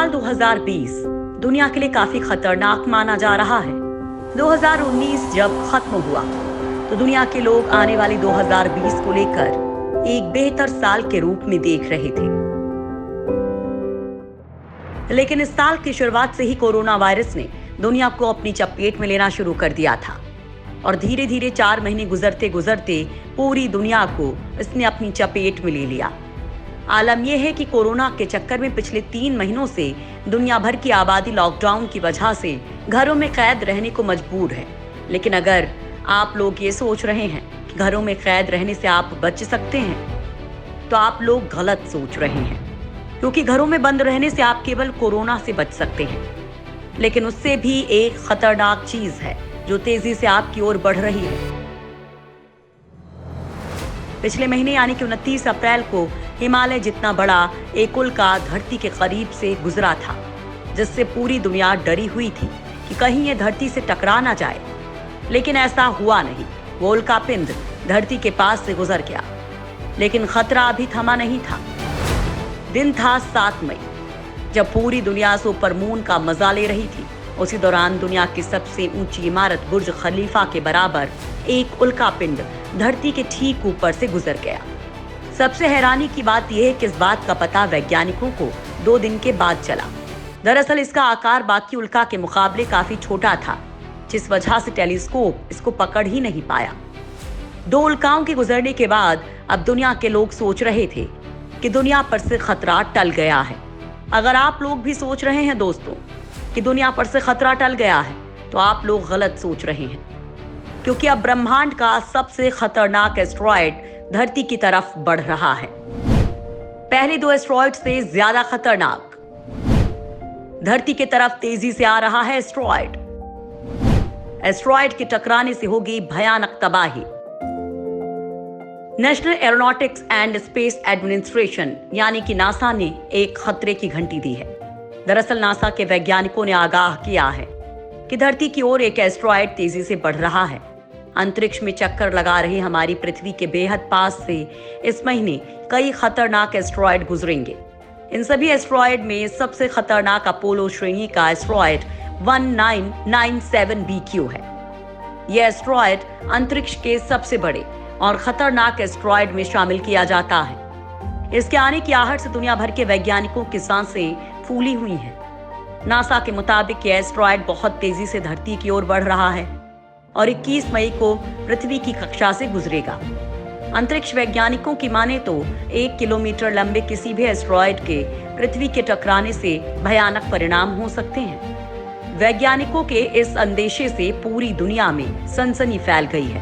साल 2020 दुनिया के लिए काफी खतरनाक माना जा रहा है। 2019 जब खत्म हुआ तो दुनिया के लोग आने वाले 2020 को लेकर एक बेहतर साल के रूप में देख रहे थे। लेकिन इस साल की शुरुआत से ही कोरोना वायरस ने दुनिया को अपनी चपेट में लेना शुरू कर दिया था और धीरे धीरे 4 महीने गुजरते गुजरते पूरी दुनिया को इसने अपनी चपेट में ले लिया। आलम यह है कि कोरोना के चक्कर में पिछले 3 महीनों से दुनिया भर की आबादी लॉकडाउन की वजह से घरों में कैद रहने को मजबूर है। लेकिन अगर आप लोग ये सोच रहे हैं कि घरों में कैद रहने से आप बच सकते हैं, तो आप लोग गलत सोच रहे हैं, क्योंकि घरों में बंद रहने से आप केवल कोरोना से बच सकते हैं। लेकिन उससे भी एक खतरनाक चीज है जो तेजी से आपकी ओर बढ़ रही है। पिछले महीने यानी कि 29 अप्रैल को हिमालय जितना बड़ा एक उल्का धरती के करीब से गुजरा था, जिससे पूरी दुनिया डरी हुई थी कि कहीं ये धरती से टकरा ना जाए। लेकिन ऐसा हुआ नहीं। वो उल्का पिंड धरती के पास से गुजर गया, लेकिन खतरा अभी थमा नहीं था। दिन था 7 मई, जब पूरी दुनिया सुपर मून का मजा ले रही थी। उसी दौरान दुनिया की सबसे ऊंची इमारत बुर्ज खलीफा के बराबर एक उल्का पिंड धरती के ठीक ऊपर से गुजर गया। सबसे हैरानी की बात यह है कि इस बात का पता वैज्ञानिकों को 2 दिन के बाद चला। दरअसल इसका आकार बाकी उल्का के मुकाबले काफी छोटा था, जिस वजह से टेलीस्कोप इसको पकड़ ही नहीं पाया। 2 उल्काओं के गुजरने के बाद अब दुनिया के लोग सोच रहे थे कि दुनिया पर से खतरा टल गया है। अगर आप लोग भी सोच रहे हैं दोस्तों कि दुनिया पर से खतरा टल गया है, तो आप लोग गलत सोच रहे हैं, क्योंकि अब ब्रह्मांड का सबसे खतरनाक एस्टेरॉयड धरती की तरफ बढ़ रहा है। पहले 2 एस्टेरॉयड से ज्यादा खतरनाक धरती की तरफ तेजी से आ रहा है एस्टेरॉयड। एस्टेरॉयड के टकराने से होगी भयानक तबाही। National aeronautics and space administration यानी कि नासा ने एक खतरे की घंटी दी है। दरअसल नासा के वैज्ञानिकों ने आगाह किया है कि धरती की ओर एक एस्टेरॉयड तेजी से बढ़ रहा है। अंतरिक्ष में चक्कर लगा रही हमारी पृथ्वी के बेहद पास से इस महीने कई खतरनाक एस्टेरॉयड गुजरेंगे। इन सभी एस्टेरॉयड में सबसे खतरनाक अपोलो श्रेणी का एस्टेरॉयड 1997 BQ है। यह एस्टेरॉयड अंतरिक्ष के सबसे बड़े और खतरनाक एस्टेरॉयड में शामिल किया जाता है। इसके आने की आहट से दुनिया भर के वैज्ञानिकों की सांसें फूली हुई हैं। नासा के मुताबिक यह एस्टेरॉयड बहुत तेजी से धरती की ओर बढ़ रहा है और 21 मई को पृथ्वी की कक्षा से गुजरेगा। अंतरिक्ष वैज्ञानिकों की माने तो 1 किलोमीटर लंबे किसी भी एस्टेरॉयड के पृथ्वी के टकराने से भयानक परिणाम हो सकते हैं। वैज्ञानिकों के इस अंदेशे से पूरी दुनिया में सनसनी फैल गई है,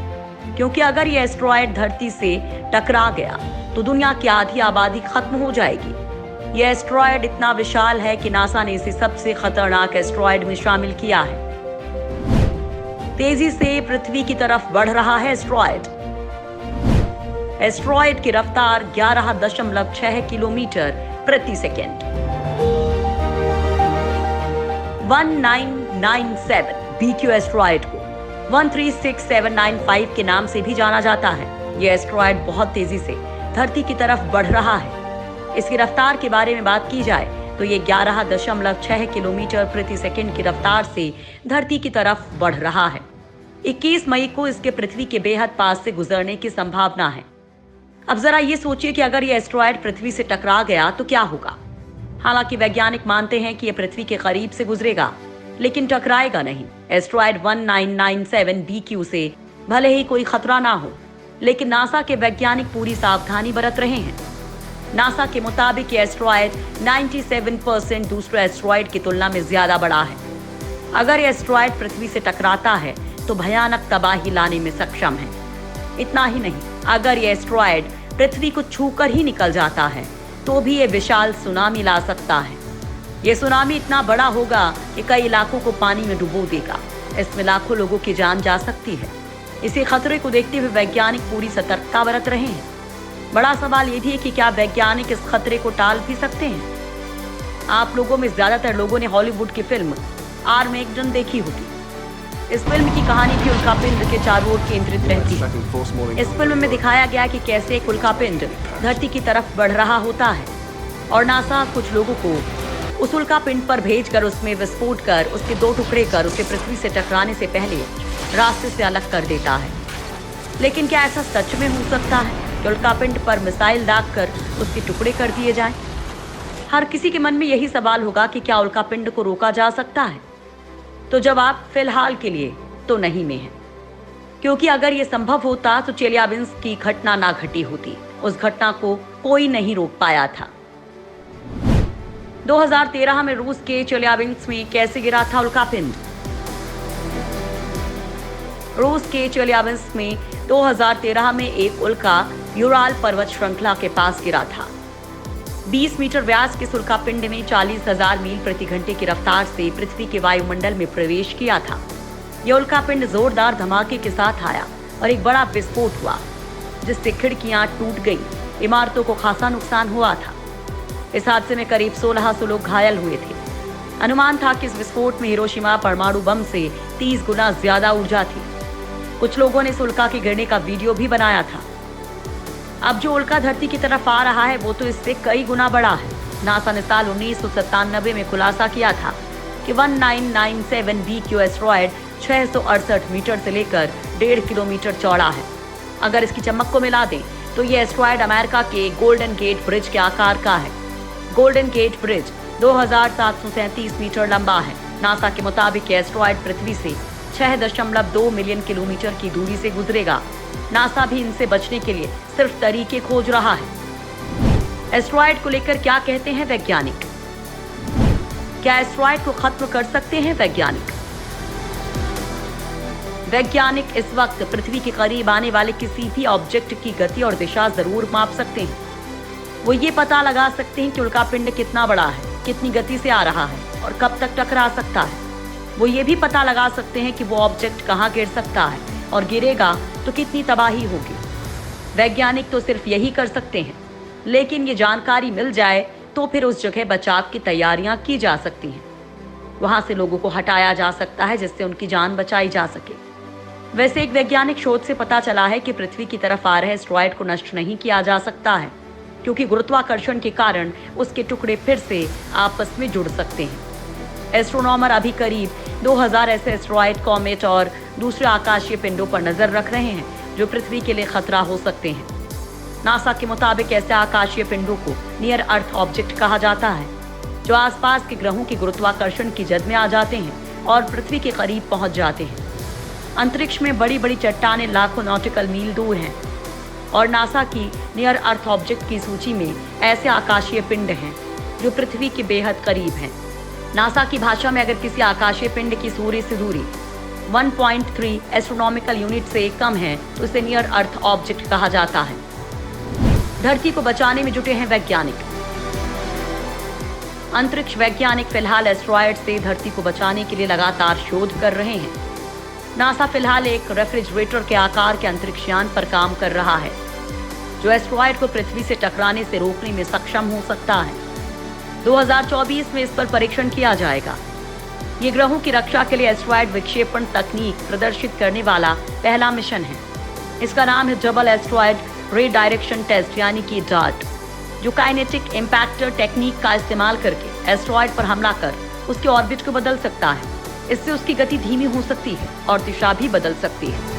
क्योंकि अगर यह एस्टेरॉयड धरती से टकरा गया तो दुनिया की आधी आबादी खत्म हो जाएगी। यह एस्टेरॉयड इतना विशाल है कि नासा ने इसे सबसे खतरनाक एस्टेरॉयड में शामिल किया है। तेजी से पृथ्वी की तरफ बढ़ रहा है एस्टेरॉयड। एस्टेरॉयड की रफ्तार 11.6 किलोमीटर प्रति सेकेंड। 1997 BQ एस्टेरॉयड को 136795 के नाम से भी जाना जाता है। यह एस्टेरॉयड बहुत तेजी से धरती की तरफ बढ़ रहा है। इसकी रफ्तार के बारे में बात की जाए तो ये 11.6 किलोमीटर प्रति सेकंड की रफ्तार से धरती की तरफ बढ़ रहा है। 21 मई को इसके पृथ्वी के बेहद पास से गुजरने की संभावना है। अब जरा ये सोचिए कि अगर ये एस्टेरॉयड पृथ्वी से टकरा गया तो क्या होगा। हालांकि वैज्ञानिक मानते हैं कि यह पृथ्वी के करीब से गुजरेगा, लेकिन टकराएगा नहीं। एस्टेरॉयड 1997 BQ से भले ही कोई खतरा ना हो, लेकिन नासा के वैज्ञानिक पूरी सावधानी बरत रहे हैं। नासा के मुताबिक ये एस्टेरॉयड 97% दूसरे एस्टेरॉयड की तुलना में ज्यादा बड़ा है। अगर ये एस्टेरॉयड पृथ्वी से टकराता है तो भयानक तबाही लाने में सक्षम है। इतना ही नहीं, अगर ये एस्टेरॉयड पृथ्वी को छूकर ही निकल जाता है तो भी ये विशाल सुनामी ला सकता है। ये सुनामी इतना बड़ा होगा कि कई इलाकों को पानी में डुबो देगा। इसमें लाखों लोगों की जान जा सकती है। इसी खतरे को देखते हुए वैज्ञानिक पूरी सतर्कता बरत रहे हैं। बड़ा सवाल ये भी है कि क्या वैज्ञानिक इस खतरे को टाल भी सकते हैं। आप लोगों में ज्यादातर लोगों ने हॉलीवुड की फिल्म आर्मेगेडन देखी होगी। इस फिल्म की कहानी भी उल्कापिंड के चारों ओर केंद्रित रहती है। इस फिल्म में दिखाया गया कि कैसे एक उल्कापिंड धरती की तरफ बढ़ रहा होता है और नासा कुछ लोगों को उस उल्का पिंड पर भेजकर उसमें विस्फोट कर उसके 2 टुकड़े कर उसे पृथ्वी से टकराने से पहले रास्ते से अलग कर देता है। लेकिन क्या ऐसा सच में हो सकता है कि उल्का पिंड पर मिसाइल दागकर उसके टुकड़े कर दिए जाएं? हर किसी के मन में यही सवाल होगा कि क्या उल्का पिंड को रोका जा सकता है? तो जवाब फिलहाल के लिए तो नहीं में है, क्योंकि अगर ये संभव होता तो चेलियाबिंस्क की घटना ना घटी होती। उस घटना को कोई नहीं रोक पाया था। 2013 में रूस के चेलियाबिंस्क में कैसे गिरा था उल्का पिंड? रूस के चेलियाबिंस्क में 2013 में एक उल्का यूराल पर्वत श्रृंखला के पास गिरा था। 20 मीटर व्यास के इस उल्का पिंड में 40,000 मील प्रति घंटे की रफ्तार से पृथ्वी के वायुमंडल में प्रवेश किया था। यह उल्का पिंड जोरदार धमाके के साथ आया और एक बड़ा विस्फोट हुआ, जिससे खिड़कियां टूट गईं, इमारतों को खासा नुकसान हुआ था। इस हादसे में करीब 1600 लोग घायल हुए थे। अनुमान था कि इस विस्फोट में हिरोशिमा परमाणु बम से 30 गुना ज्यादा ऊर्जा थी। कुछ लोगों ने इस उल्का के गिरने का वीडियो भी बनाया था। अब जो उल्का धरती की तरफ आ रहा है वो तो इससे कई गुना बड़ा है। नासा ने साल 1997 में खुलासा किया था कि 1997 BQ एस्टेरॉयड 668 मीटर से लेकर 1.5 किलोमीटर चौड़ा है। अगर इसकी चमक को मिला दें तो ये एस्टेरॉयड अमेरिका के गोल्डन गेट ब्रिज के आकार का है। गोल्डन गेट ब्रिज 2737 मीटर लंबा है। नासा के मुताबिक एस्टेरॉयड पृथ्वी से 6.2 मिलियन किलोमीटर की दूरी से गुजरेगा। नासा भी इनसे बचने के लिए सिर्फ तरीके खोज रहा है। एस्टेरॉयड को लेकर क्या कहते हैं वैज्ञानिक? क्या एस्टेरॉयड को खत्म कर सकते हैं वैज्ञानिक? वैज्ञानिक इस वक्त पृथ्वी के करीब आने वाले किसी भी ऑब्जेक्ट की गति और दिशा जरूर माप सकते हैं। वो ये पता लगा सकते हैं कि उल्का पिंड कितना बड़ा है, कितनी गति से आ रहा है और कब तक टकरा सकता है। वो ये भी पता लगा सकते हैं कि वो ऑब्जेक्ट कहाँ गिर सकता है और गिरेगा तो कितनी तबाही होगी। वैज्ञानिक तो सिर्फ यही कर सकते हैं, लेकिन ये जानकारी मिल जाए तो फिर उस जगह बचाव की तैयारियां की जा सकती हैं। वहां से लोगों को हटाया जा सकता है जिससे उनकी जान बचाई जा सके। वैसे एक वैज्ञानिक शोध से पता चला है कि पृथ्वी की तरफ आ रहे एस्टेरॉयड को नष्ट नहीं किया जा सकता है, क्योंकि गुरुत्वाकर्षण के कारण उसके टुकड़े फिर से आपस में जुड़ सकते हैं। एस्ट्रोनॉमर अभी करीब 2000 ऐसे एस्टेरॉयड, कॉमेट और दूसरे आकाशीय पिंडों पर नजर रख रहे हैं जो पृथ्वी के लिए खतरा हो सकते हैं। नासा के मुताबिक ऐसे आकाशीय पिंडों को नियर अर्थ ऑब्जेक्ट कहा जाता है, जो आसपास के ग्रहों के गुरुत्वाकर्षण की जद में आ जाते हैं और पृथ्वी के करीब पहुंच जाते हैं। अंतरिक्ष में बड़ी बड़ी चट्टानें लाखों नॉटिकल मील दूर हैं और नासा की नियर अर्थ ऑब्जेक्ट की सूची में ऐसे आकाशीय पिंड हैं जो पृथ्वी के बेहद करीब हैं। नासा की भाषा में अगर किसी आकाशीय पिंड की सूर्य से दूरी 1.3 एस्ट्रोनॉमिकल यूनिट से कम है तो उसे नियर अर्थ ऑब्जेक्ट कहा जाता है। धरती को बचाने में जुटे हैं वैज्ञानिक। अंतरिक्ष वैज्ञानिक फिलहाल एस्टेरॉयड से धरती को बचाने के लिए लगातार शोध कर रहे हैं। नासा फिलहाल एक रेफ्रिजरेटर के आकार के अंतरिक्ष यान पर काम कर रहा है, जो एस्टेरॉयड को पृथ्वी से टकराने से रोकने में सक्षम हो सकता है। 2024 में इस पर परीक्षण किया जाएगा। ये ग्रहों की रक्षा के लिए एस्टेरॉयड विक्षेपण तकनीक प्रदर्शित करने वाला पहला मिशन है। इसका नाम है डबल एस्टेरॉयड रीडायरेक्शन टेस्ट यानी कि डार्ट, जो काइनेटिक इम्पैक्टर टेक्निक का इस्तेमाल करके एस्टेरॉयड पर हमला कर उसके ऑर्बिट को बदल सकता है। इससे उसकी गति धीमी हो सकती है और दिशा भी बदल सकती है।